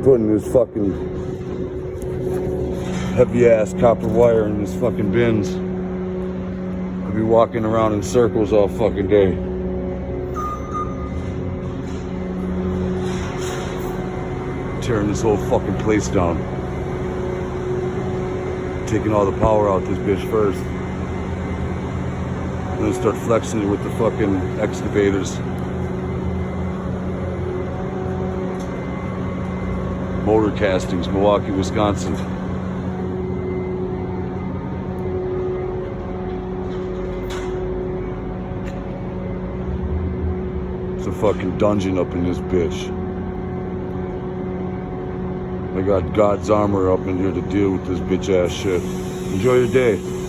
putting this fucking heavy ass copper wire in this fucking bins. I'll be walking around in circles all fucking day. Tearing this whole fucking place down. Taking all the power out this bitch first. And then start flexing it with the fucking excavators. Motor Castings, Milwaukee, Wisconsin. It's a fucking dungeon up in this bitch. I got God's armor up in here to deal with this bitch ass shit. Enjoy your day.